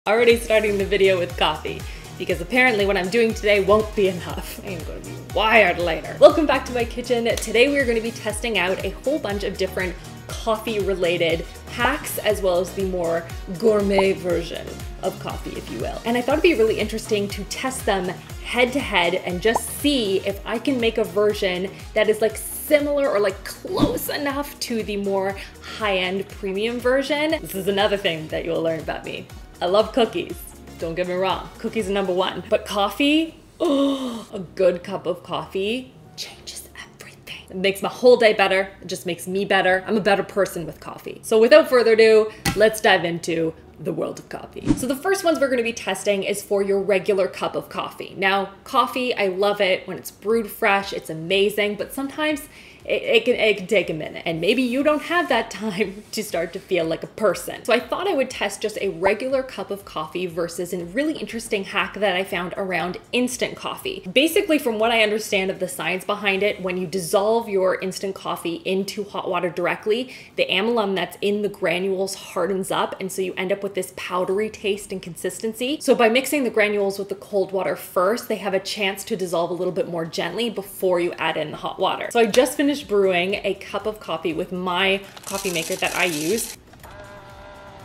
Already starting the video with coffee, because apparently what I'm doing today won't be enough. I am going to be wired later. Welcome back to my kitchen. Today we're going to be testing out a whole bunch of different coffee related hacks, as well as the more gourmet version of coffee, if you will. And I thought it'd be really interesting to test them head to head and just see if I can make a version that is like similar or like close enough to the more high-end premium version. This is another thing that you'll learn about me. I love cookies, don't get me wrong. Cookies are number one, but coffee, oh, a good cup of coffee changes everything. It makes my whole day better. It just makes me better. I'm a better person with coffee. So without further ado, let's dive into the world of coffee. So the first ones we're going to be testing is for your regular cup of coffee. Now, coffee, I love it when it's brewed fresh. It's amazing, but sometimes it can take a minute, and maybe you don't have that time to start to feel like a person. So I thought I would test just a regular cup of coffee versus a really interesting hack that I found around instant coffee. Basically, from what I understand of the science behind it, when you dissolve your instant coffee into hot water directly, the amylum that's in the granules hardens up, and so you end up with this powdery taste and consistency. So by mixing the granules with the cold water first, they have a chance to dissolve a little bit more gently before you add in the hot water. So I just finished brewing a cup of coffee with my coffee maker that I use.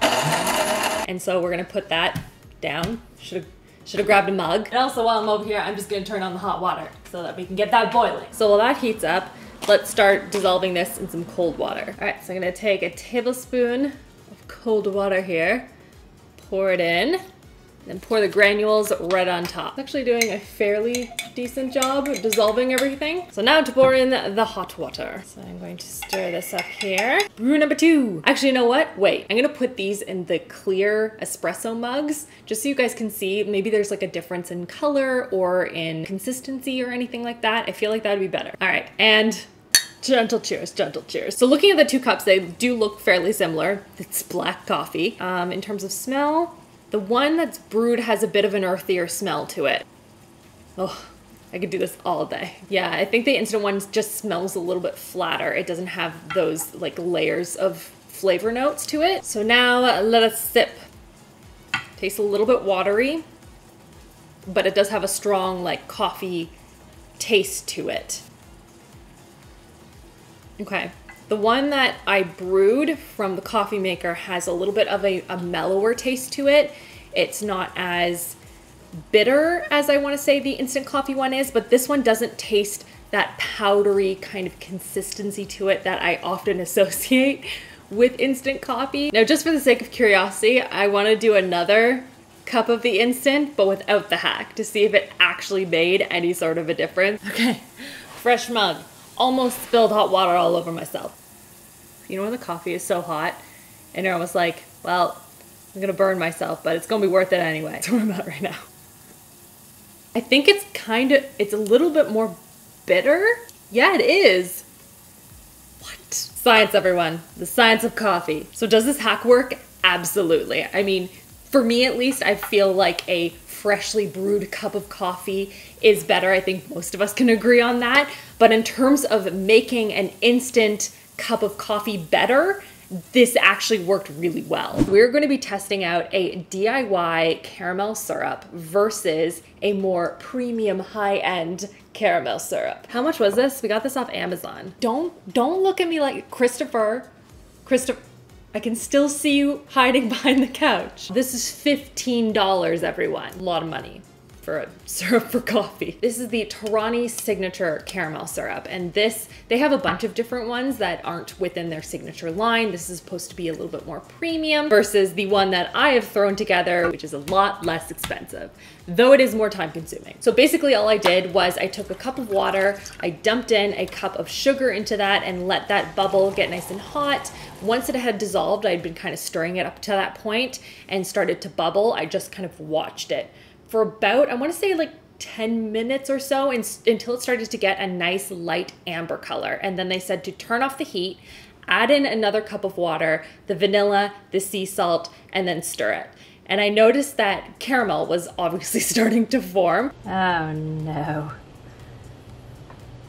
And so we're gonna put that down. Should have grabbed a mug. And also while I'm over here, I'm just gonna turn on the hot water so that we can get that boiling. So while that heats up, let's start dissolving this in some cold water. All right, so I'm gonna take a tablespoon of cold water here, pour it in, then pour the granules right on top. It's actually doing a fairly decent job of dissolving everything. So now to pour in the hot water. So I'm going to stir this up here. Brew number two. Actually, you know what? Wait, I'm gonna put these in the clear espresso mugs, just so you guys can see. Maybe there's like a difference in color or in consistency or anything like that. I feel like that would be better. All right, and gentle cheers, gentle cheers. So looking at the two cups, they do look fairly similar. It's black coffee. In terms of smell, the one that's brewed has a bit of an earthier smell to it. Oh, I could do this all day. Yeah, I think the instant one just smells a little bit flatter. It doesn't have those like layers of flavor notes to it. So now let us sip. Tastes a little bit watery, but it does have a strong like coffee taste to it. Okay. The one that I brewed from the coffee maker has a little bit of a mellower taste to it. It's not as bitter as I want to say the instant coffee one is, but this one doesn't taste that powdery kind of consistency to it that I often associate with instant coffee. Now, just for the sake of curiosity, I want to do another cup of the instant, but without the hack, to see if it actually made any sort of a difference. Okay, fresh mug. Almost spilled hot water all over myself. You know when the coffee is so hot and you're almost like, well, I'm gonna burn myself, but it's gonna be worth it anyway. That's where I'm at right now. I think it's a little bit more bitter. Yeah, it is. What? Science, everyone. The science of coffee. So does this hack work? Absolutely. I mean, for me at least, I feel like a freshly brewed cup of coffee is better. I think most of us can agree on that. But in terms of making an instant cup of coffee better, this actually worked really well. We're going to be testing out a DIY caramel syrup versus a more premium high-end caramel syrup. How much was this? We got this off Amazon. Don't look at me like Christopher, I can still see you hiding behind the couch. This is $15, everyone. A lot of money for a syrup for coffee. This is the Torani Signature Caramel Syrup, and this, they have a bunch of different ones that aren't within their signature line. This is supposed to be a little bit more premium versus the one that I have thrown together, which is a lot less expensive, though it is more time consuming. So basically all I did was I took a cup of water, I dumped in a cup of sugar into that and let that bubble get nice and hot. Once it had dissolved, I'd been kind of stirring it up to that point and started to bubble. I just kind of watched it for about, I want to say like 10 minutes or so until it started to get a nice light amber color. And then they said to turn off the heat, add in another cup of water, the vanilla, the sea salt, and then stir it. And I noticed that caramel was obviously starting to form. Oh no.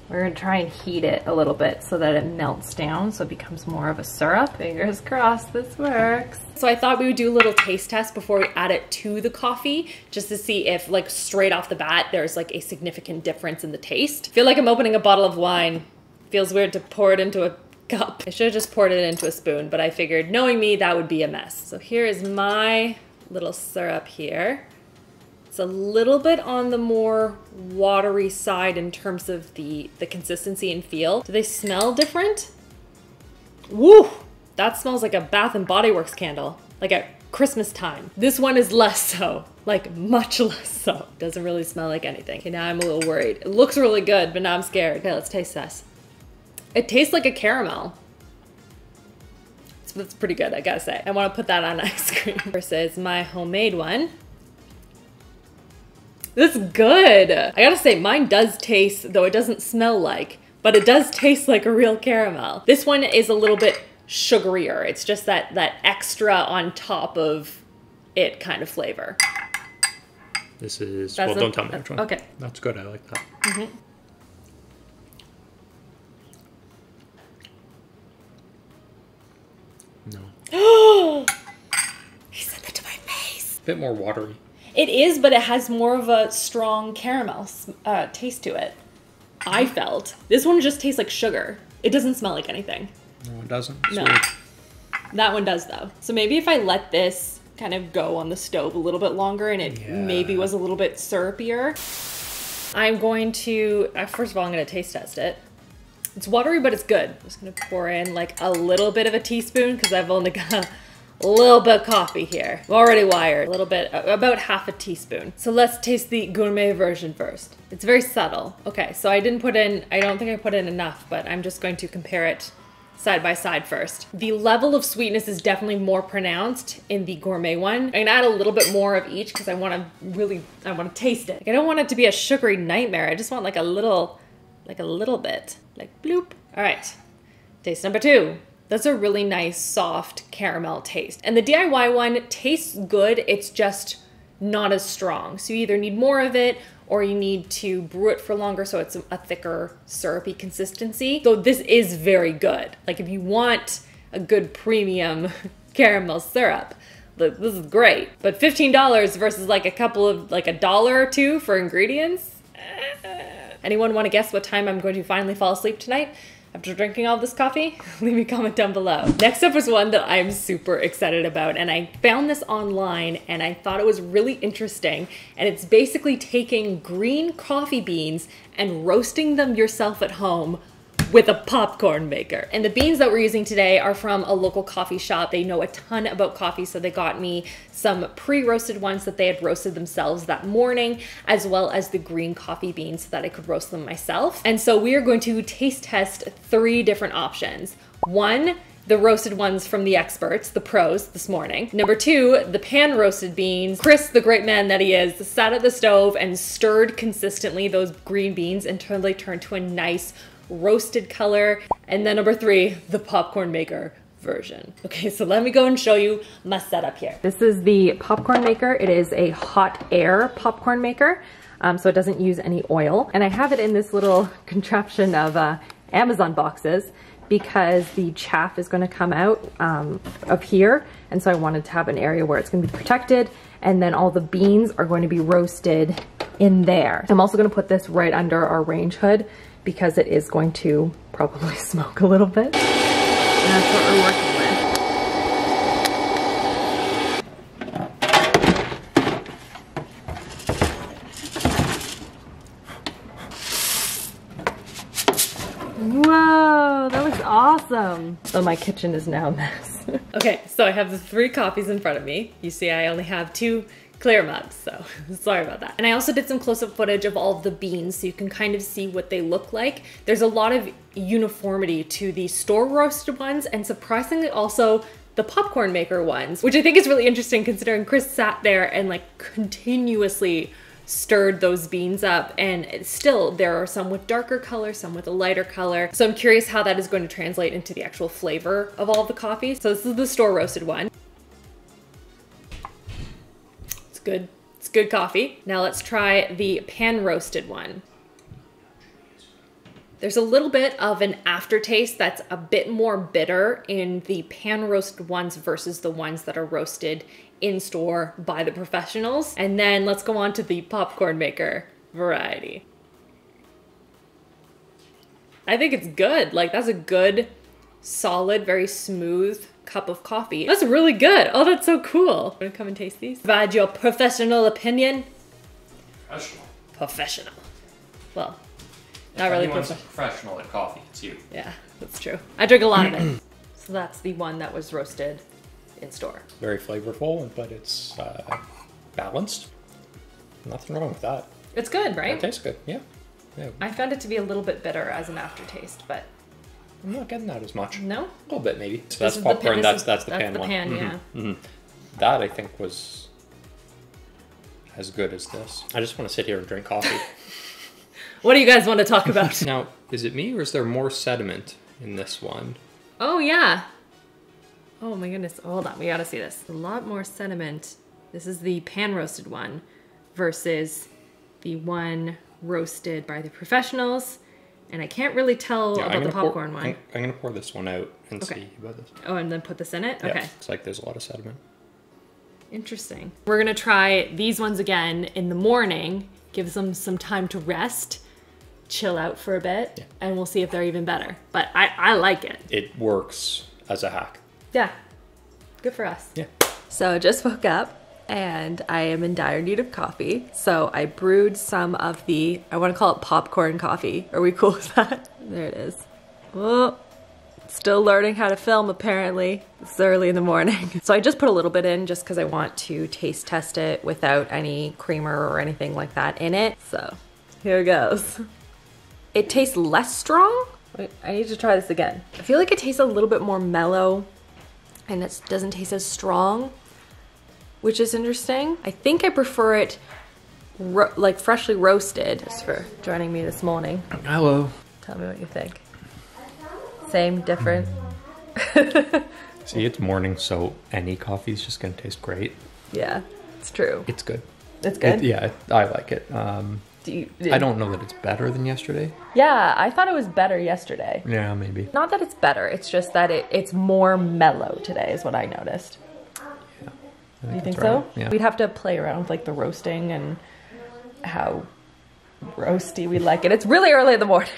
We're gonna try and heat it a little bit so that it melts down so it becomes more of a syrup. Fingers crossed this works. So I thought we would do a little taste test before we add it to the coffee, just to see if like straight off the bat, there's like a significant difference in the taste. I feel like I'm opening a bottle of wine. Feels weird to pour it into a cup. I should have just poured it into a spoon, but I figured knowing me, that would be a mess. So here is my little syrup here. It's a little bit on the more watery side in terms of the consistency and feel. Do they smell different? Woo! That smells like a Bath and Body Works candle, like at Christmas time. This one is less so, like much less so. Doesn't really smell like anything. Okay, now I'm a little worried. It looks really good, but now I'm scared. Okay, let's taste this. It tastes like a caramel. It's pretty good, I gotta say. I wanna put that on ice cream versus my homemade one. This is good. I gotta say, mine does taste, though it doesn't smell like, but it does taste like a real caramel. This one is a little bit sugarier. It's just that extra on top of it kind of flavor. This is, well, don't tell me which one. Okay. That's good, I like that. Mm-hmm. No. He said that to my face. A bit more watery. It is, but it has more of a strong caramel taste to it. I felt. This one just tastes like sugar. It doesn't smell like anything. No, it doesn't. No. That one does though. So maybe if I let this kind of go on the stove a little bit longer and it maybe was a little bit syrupier. I'm going to, first of all, I'm going to taste test it. It's watery, but it's good. I'm just going to pour in like a little bit of a teaspoon because I've only got a little bit of coffee here. I'm already wired. A little bit, about half a teaspoon. So let's taste the gourmet version first. It's very subtle. Okay, so I didn't put in, I don't think I put in enough, but I'm just going to compare it side by side first. The level of sweetness is definitely more pronounced in the gourmet one. I'm gonna add a little bit more of each because I want to taste it. Like, I don't want it to be a sugary nightmare. I just want like a little bit, like bloop. All right, taste number 2. That's a really nice soft caramel taste. And the DIY one tastes good, it's just not as strong. So you either need more of it or you need to brew it for longer so it's a thicker syrupy consistency. So this is very good. Like if you want a good premium caramel syrup, this is great. But $15 versus like a couple of, like $1 or $2 for ingredients? Anyone want to guess what time I'm going to finally fall asleep tonight? After drinking all this coffee? Leave me a comment down below. Next up is one that I'm super excited about, and I found this online and I thought it was really interesting. And it's basically taking green coffee beans and roasting them yourself at home with a popcorn maker. And the beans that we're using today are from a local coffee shop. They know a ton about coffee, so they got me some pre-roasted ones that they had roasted themselves that morning, as well as the green coffee beans so that I could roast them myself. And so we are going to taste test 3 different options. 1, the roasted ones from the experts, the pros, this morning. Number 2, the pan roasted beans. Chris, the great man that he is, sat at the stove and stirred consistently those green beans until they turned to a nice roasted color. And then number 3, the popcorn maker version. Okay, so let me go and show you my setup here. This is the popcorn maker. It is a hot air popcorn maker, so it doesn't use any oil. And I have it in this little contraption of Amazon boxes because the chaff is going to come out of here. And so I wanted to have an area where it's going to be protected. And then all the beans are going to be roasted in there. I'm also going to put this right under our range hood because it is going to probably smoke a little bit. And that's what we're working with. Whoa, that looks awesome. So my kitchen is now a mess. Okay, so I have the 3 coffees in front of me. You see I only have 2 clear mugs, so sorry about that. And I also did some close-up footage of all of the beans so you can kind of see what they look like. There's a lot of uniformity to the store roasted ones and surprisingly also the popcorn maker ones, which I think is really interesting considering Chris sat there and like continuously stirred those beans up, and still there are some with darker color, some with a lighter color. So I'm curious how that is going to translate into the actual flavor of all of the coffees. So this is the store roasted one. Good. It's good coffee. Now let's try the pan roasted one. There's a little bit of an aftertaste that's a bit more bitter in the pan roasted ones versus the ones that are roasted in store by the professionals. And then let's go on to the popcorn maker variety. I think it's good. Like, that's a good, solid, very smooth cup of coffee. That's really good. Oh, that's so cool. Wanna come and taste these? Provide your professional opinion. Professional. Professional. Well, If not really anyone's professional at coffee, it's you. Yeah, that's true. I drink a lot of it. So that's the one that was roasted in store. Very flavorful, but it's balanced. Nothing wrong with that. It's good, right? It tastes good, yeah. Yeah. I found it to be a little bit bitter as an aftertaste, but I'm not getting that as much. no? A little bit, maybe. So This that's is the pan- popcorn, this that's is- the pan the one. pan, Mhm, yeah. mhm. That, I think, was as good as this. I just want to sit here and drink coffee. What do you guys want to talk about? Now, is it me or is there more sediment in this one? Oh, yeah. Oh my goodness. Hold on. We got to see this. A lot more sediment. This is the pan roasted one versus the one roasted by the professionals. And I can't really tell Yeah, about the gonna pour- popcorn one. I'm going to pour this one out and Okay. see about this. Oh, and then put this in it? Yeah, Okay. it's like there's a lot of sediment. Interesting. We're going to try these ones again in the morning, give them some time to rest, chill out for a bit, Yeah. and we'll see if they're even better. But I like it. It works as a hack. Yeah. Good for us. Yeah. So I just woke up and I am in dire need of coffee. So I brewed some of the, I want to call it popcorn coffee. Are we cool with that? There it is. Oh, still learning how to film apparently. It's early in the morning. So I just put a little bit in just because I want to taste test it without any creamer or anything like that in it. So here goes. It tastes less strong. Wait, I need to try this again. I feel like it tastes a little bit more mellow and it doesn't taste as strong, which is interesting. I think I prefer it like freshly roasted. Thanks for joining me this morning. Hello. Tell me what you think. Same, different? See, it's morning, so any coffee is just going to taste great. Yeah, it's true. It's good. It's good? Yeah, I like it. I don't know that it's better than yesterday. Yeah, I thought it was better yesterday. Yeah, maybe. Not that it's better, it's just that it's more mellow today is what I noticed. Yeah. You think so? Right. Yeah. We'd have to play around with like the roasting and how roasty we like it. It's really early in the morning.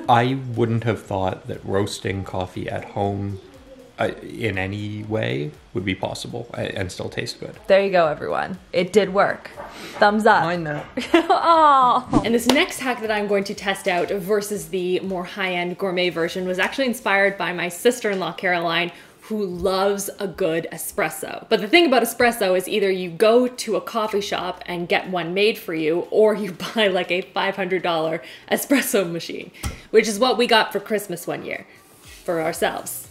I wouldn't have thought that roasting coffee at home in any way would be possible and still taste good. There you go, everyone. It did work. Thumbs up. Mind that. Oh. And this next hack that I'm going to test out versus the more high-end gourmet version was actually inspired by my sister-in-law, Caroline, who loves a good espresso. But the thing about espresso is either you go to a coffee shop and get one made for you, or you buy like a $500 espresso machine, which is what we got for Christmas one year for ourselves.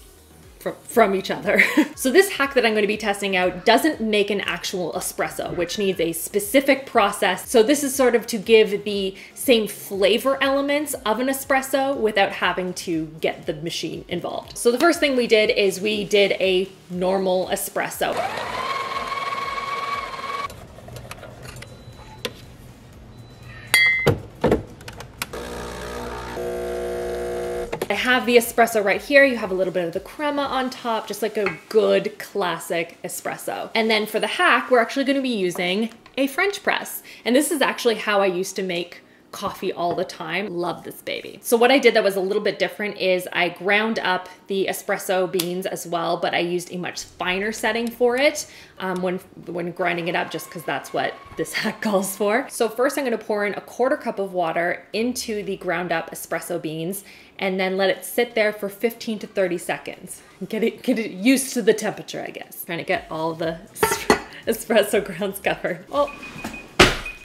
From each other. So this hack that I'm going to be testing out doesn't make an actual espresso, which needs a specific process. So this is sort of to give the same flavor elements of an espresso without having to get the machine involved. So the first thing we did is we did a normal espresso. I have the espresso right here. You have a little bit of the crema on top, just like a good classic espresso. And then for the hack, we're actually going to be using a French press. And this is actually how I used to make coffee all the time. Love this baby. So what I did that was a little bit different is I ground up the espresso beans as well, but I used a much finer setting for it when grinding it up, just because that's what this hack calls for. So first I'm going to pour in a 1/4 cup of water into the ground up espresso beans and then let it sit there for 15 to 30 seconds. Get it used to the temperature, I guess. Trying to get all the espresso grounds covered. Oh.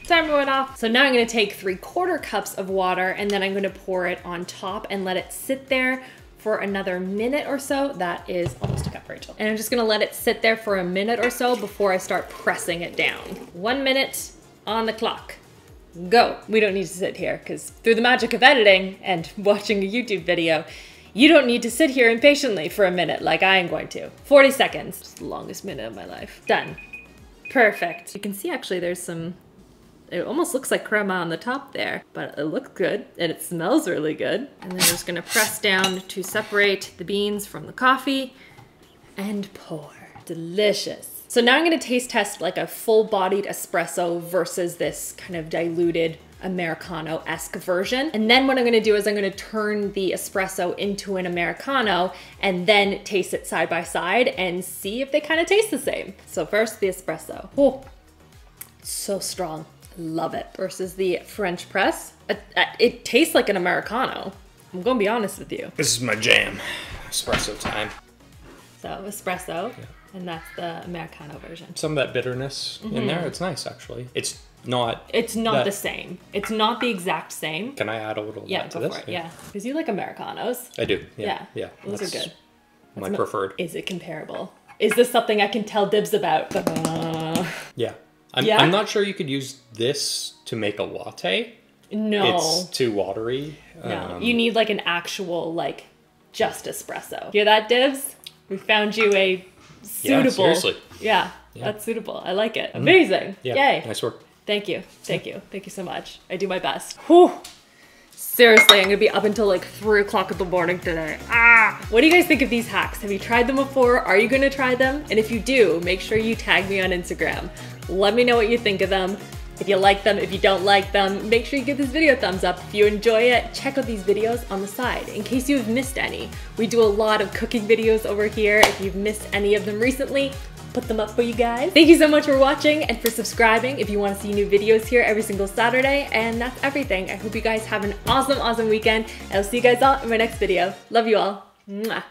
Timer went off. So now I'm gonna take 3/4 cups of water and then I'm gonna pour it on top and let it sit there for another minute or so. That is almost a cup, Rachel. And I'm just gonna let it sit there for a minute or so before I start pressing it down. 1 minute on the clock. Go. We don't need to sit here because through the magic of editing and watching a YouTube video, you don't need to sit here impatiently for a minute like I am going to. 40 seconds. It's the longest minute of my life. Done. Perfect. You can see actually there's some It almost looks like crema on the top there, but it looks good and it smells really good. And then we're just gonna press down to separate the beans from the coffee and pour. Delicious. So now I'm gonna taste test like a full-bodied espresso versus this kind of diluted Americano-esque version. And then what I'm gonna do is I'm gonna turn the espresso into an Americano and then taste it side by side and see if they kind of taste the same. So first the espresso. Oh, so strong, love it. Versus the French press. It tastes like an Americano. I'm gonna be honest with you. This is my jam. Espresso time. So espresso, and that's the Americano version. Some of that bitterness in there, it's nice actually. It's not the same. It's not the exact same. Can I add a little of that to this? Go for it, yeah. Because you like Americanos. I do, yeah. Those are good. My preferred. Is it comparable? Is this something I can tell dibs about? Yeah. I'm not sure you could use this to make a latte. No. It's too watery. No, you need like an actual, like, just espresso. Hear that, dibs? We found you a suitable. Yeah, seriously. Yeah, that's suitable. I like it. Amazing. Yeah, yay. nice work. Thank you. Thank you. Thank you so much. I do my best. Whew. Seriously, I'm gonna be up until like 3 o'clock in the morning today. What do you guys think of these hacks? Have you tried them before? Are you gonna try them? And if you do, make sure you tag me on Instagram. Let me know what you think of them. If you like them, if you don't like them, make sure you give this video a thumbs up. If you enjoy it, check out these videos on the side in case you've missed any. We do a lot of cooking videos over here. If you've missed any of them recently, put them up for you guys. Thank you so much for watching and for subscribing if you want to see new videos here every single Saturday. And that's everything. I hope you guys have an awesome, awesome weekend. I'll see you guys all in my next video. Love you all. Mwah.